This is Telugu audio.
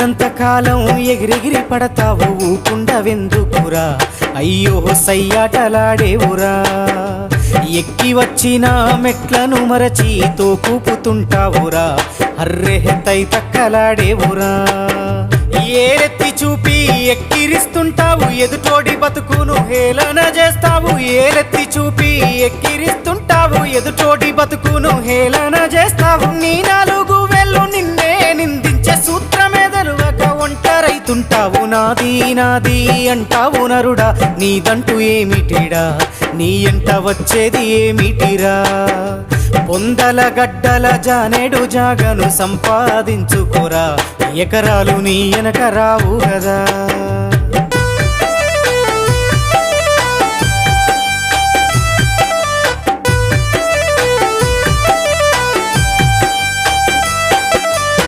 ఉన్నంత కాలం ఎగిరెగిరి పడతావు ఊకుండవెందుకురా అయ్యో సయ్యాటలాడేవురా ఎక్కి వచ్చిన మెట్లను మరచి తోకూపుతుంటావురా అర్రె తై తక్కలాడేవురా ఏలెత్తి చూపి ఎక్కిరిస్తుంటావు ఎదుటోడి బతుకును హేళన చేస్తావు ఏలెత్తి చూపి ఎక్కిరిస్తుంటావు ఎదుటోడి బతుకును హేళన చేస్తావు నీ నాలుగు వేళ్ళు నిన్నే నిందించే సూత్రమేదలువక ఒంటరైతుంటావు నాది నాది అంటావు నరుడా నీదంటూ ఏమిటిడా నీ ఎంట వచ్చేది ఏమిటిరా పొందల గడ్డల జానేడు జాగను సంపాదించుకోరా ఎకరాలు నీ వెనక రావు కదా।